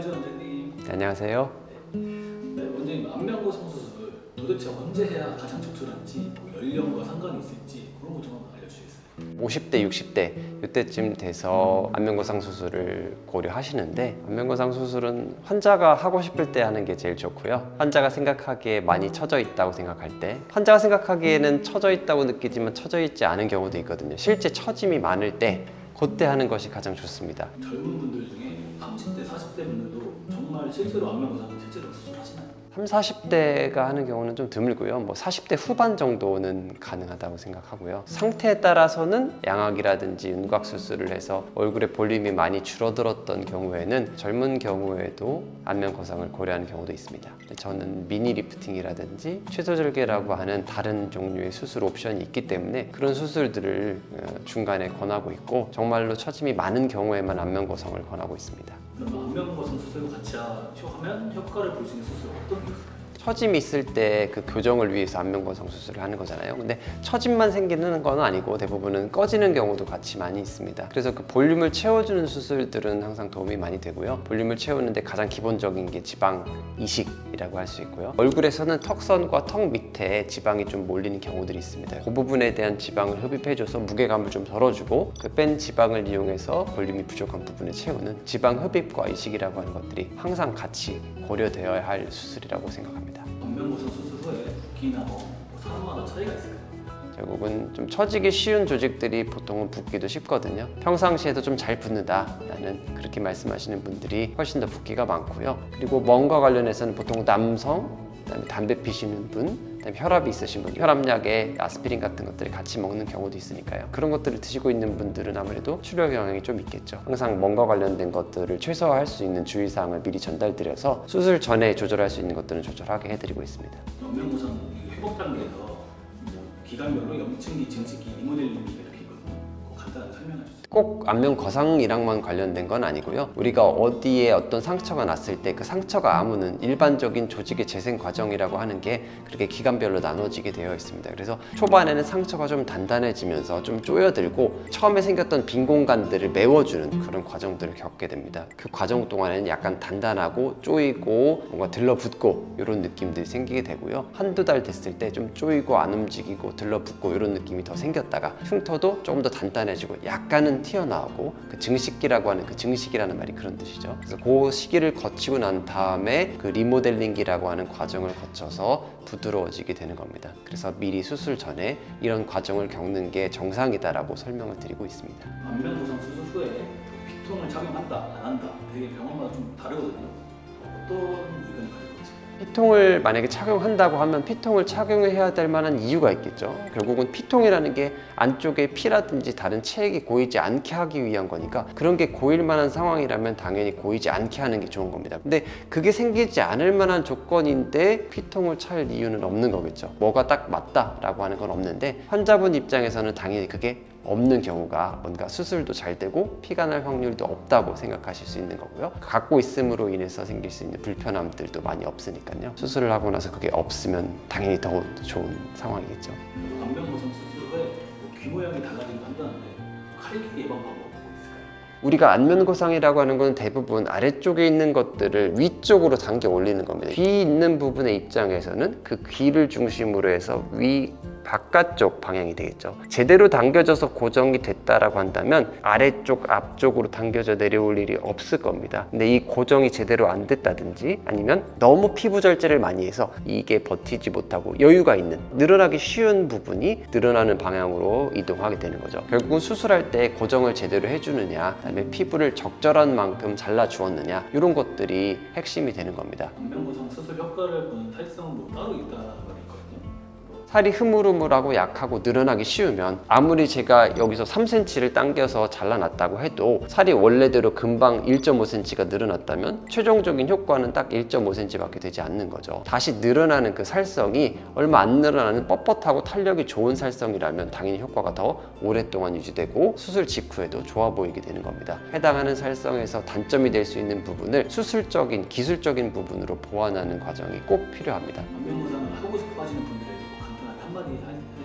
안녕하세요, 원장님. 네, 안녕하세요. 네, 원장님, 안면고상 수술 도대체 언제 해야 가장 적절한지, 연령과 상관이 있을지 그런 거 좀 한번 알려주시겠어요? 50대, 60대 이때쯤 돼서 안면고상 수술을 고려하시는데, 안면고상 수술은 환자가 하고 싶을 때 하는 게 제일 좋고요. 환자가 생각하기에 많이 처져 있다고 생각할 때, 환자가 생각하기에는 처져 있다고 느끼지만 처져 있지 않은 경우도 있거든요. 실제 처짐이 많을 때 그때 하는 것이 가장 좋습니다. 젊은 분들 중에 30대, 40대 분들도 정말 실제로 안면고상 실제로 수술하시나요? 30, 40대가 하는 경우는 좀 드물고요. 40대 후반 정도는 가능하다고 생각하고요. 상태에 따라서는 양악이라든지 윤곽 수술을 해서 얼굴의 볼륨이 많이 줄어들었던 경우에는 젊은 경우에도 안면 거상을 고려하는 경우도 있습니다. 저는 미니 리프팅이라든지 최소절개라고 하는 다른 종류의 수술 옵션이 있기 때문에 그런 수술들을 중간에 권하고 있고, 정말로 처짐이 많은 경우에만 안면 거상을 권하고 있습니다. 그럼 안면고상 수술과 같이 하면 효과를 볼 수 있는 수술 어떤 게 있을까요? 처짐이 있을 때 그 교정을 위해서 안면거상 수술을 하는 거잖아요. 근데 처짐만 생기는 건 아니고 대부분은 꺼지는 경우도 같이 많이 있습니다. 그래서 그 볼륨을 채워주는 수술들은 항상 도움이 많이 되고요. 볼륨을 채우는데 가장 기본적인 게 지방 이식이라고 할 수 있고요. 얼굴에서는 턱선과 턱 밑에 지방이 좀 몰리는 경우들이 있습니다. 그 부분에 대한 지방을 흡입해줘서 무게감을 좀 덜어주고, 그 뺀 지방을 이용해서 볼륨이 부족한 부분을 채우는 지방 흡입과 이식이라고 하는 것들이 항상 같이 고려되어야 할 수술이라고 생각합니다. 안면고상 수술 후에 붓기나 사람마다 차이가 있을까요? 결국은 좀 처지기 쉬운 조직들이 보통은 붓기도 쉽거든요. 평상시에도 좀 잘 붓는다라는 그렇게 말씀하시는 분들이 훨씬 더 붓기가 많고요. 그리고 몸과 관련해서는 보통 남성, 그다음에 담배 피시는 분, 그다음에 혈압이 있으신 분, 혈압약에 아스피린 같은 것들을 같이 먹는 경우도 있으니까요. 그런 것들을 드시고 있는 분들은 아무래도 출혈 영향이 좀 있겠죠. 항상 몸과 관련된 것들을 최소화할 수 있는 주의사항을 미리 전달드려서 수술 전에 조절할 수 있는 것들은 조절하게 해드리고 있습니다. 안면고상 회복 단계에서 기간별로 염증기, 증식기, 리모델링이 이렇게 있거든요. 그거 간단하게 설명해 주세요. 꼭 안면 거상이랑만 관련된 건 아니고요. 우리가 어디에 어떤 상처가 났을 때 그 상처가 아무는 일반적인 조직의 재생 과정이라고 하는 게 그렇게 기간별로 나눠지게 되어 있습니다. 그래서 초반에는 상처가 좀 단단해지면서 좀 쪼여들고 처음에 생겼던 빈 공간들을 메워주는 그런 과정들을 겪게 됩니다. 그 과정 동안에는 약간 단단하고 쪼이고 뭔가 들러붙고 이런 느낌들이 생기게 되고요. 한두 달 됐을 때 좀 쪼이고 안 움직이고 들러붙고 이런 느낌이 더 생겼다가 흉터도 조금 더 단단해지고 약간은 튀어나오고, 그 증식기라고 하는, 그 증식이라는 말이 그런 뜻이죠. 그래서 그 시기를 거치고 난 다음에 그 리모델링이라고 하는 과정을 거쳐서 부드러워지게 되는 겁니다. 그래서 미리 수술 전에 이런 과정을 겪는 게 정상이다라고 설명을 드리고 있습니다. 안면고상 수술 후에 피통을 착용한다, 안 한다, 되게 병원마다 좀 다르거든요. 어떤 의견을 가지고 계세요? 피통을 만약에 착용한다고 하면 피통을 착용해야 될 만한 이유가 있겠죠. 결국은 피통이라는 게 안쪽에 피라든지 다른 체액이 고이지 않게 하기 위한 거니까, 그런 게 고일 만한 상황이라면 당연히 고이지 않게 하는 게 좋은 겁니다. 근데 그게 생기지 않을 만한 조건인데 피통을 찰 이유는 없는 거겠죠. 뭐가 딱 맞다라고 하는 건 없는데, 환자분 입장에서는 당연히 그게 없는 경우가, 뭔가 수술도 잘 되고 피가 날 확률도 없다고 생각하실 수 있는 거고요. 갖고 있음으로 인해서 생길 수 있는 불편함들도 많이 없으니까요. 수술을 하고 나서 그게 없으면 당연히 더 좋은 상황이겠죠. 안면고상 수술 후에 귀 모양이 달라지는 판단하는데 칼기 예방 방법 있을까요? 우리가 안면거상이라고 하는 건 대부분 아래쪽에 있는 것들을 위쪽으로 당겨 올리는 겁니다. 귀 있는 부분의 입장에서는 그 귀를 중심으로 해서 바깥쪽 방향이 되겠죠. 제대로 당겨져서 고정이 됐다라고 한다면 아래쪽, 앞쪽으로 당겨져 내려올 일이 없을 겁니다. 근데 이 고정이 제대로 안 됐다든지, 아니면 너무 피부 절제를 많이 해서 이게 버티지 못하고 여유가 있는, 늘어나기 쉬운 부분이 늘어나는 방향으로 이동하게 되는 거죠. 결국은 수술할 때 고정을 제대로 해주느냐, 그다음에 피부를 적절한 만큼 잘라 주었느냐, 이런 것들이 핵심이 되는 겁니다. 안면고상 수술 효과를 보는 탈성은 따로 있다는 말이 있거든요. 살이 흐물흐물하고 약하고 늘어나기 쉬우면 아무리 제가 여기서 3cm를 당겨서 잘라놨다고 해도 살이 원래대로 금방 1.5cm가 늘어났다면 최종적인 효과는 딱 1.5cm 밖에 되지 않는 거죠. 다시 늘어나는 그 살성이 얼마 안 늘어나는 뻣뻣하고 탄력이 좋은 살성이라면 당연히 효과가 더 오랫동안 유지되고 수술 직후에도 좋아 보이게 되는 겁니다. 해당하는 살성에서 단점이 될 수 있는 부분을 수술적인, 기술적인 부분으로 보완하는 과정이 꼭 필요합니다. 안면고상을 하고 싶어 하시는 분들에게 간단하게 한마디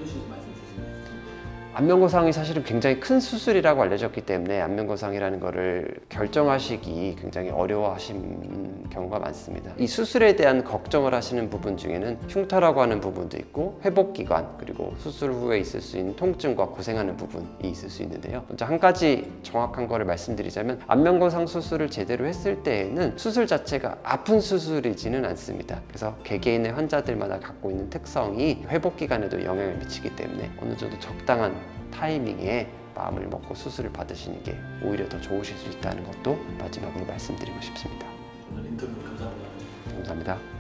해주실 말씀 있으신가요? 안면거상이 사실은 굉장히 큰 수술이라고 알려졌기 때문에 안면거상이라는 거를 결정하시기 굉장히 어려워하시는 경우가 많습니다. 이 수술에 대한 걱정을 하시는 부분 중에는 흉터라고 하는 부분도 있고 회복기간 그리고 수술 후에 있을 수 있는 통증과 고생하는 부분이 있을 수 있는데요. 먼저 한 가지 정확한 거를 말씀드리자면 안면거상 수술을 제대로 했을 때에는 수술 자체가 아픈 수술이지는 않습니다. 그래서 개개인의 환자들마다 갖고 있는 특성이 회복기간에도 영향을 미치기 때문에 어느 정도 적당한 타이밍에 마음을 먹고 수술을 받으시는 게 오히려 더 좋으실 수 있다는 것도 마지막으로 말씀드리고 싶습니다. 오늘 인터뷰 감사합니다. 감사합니다.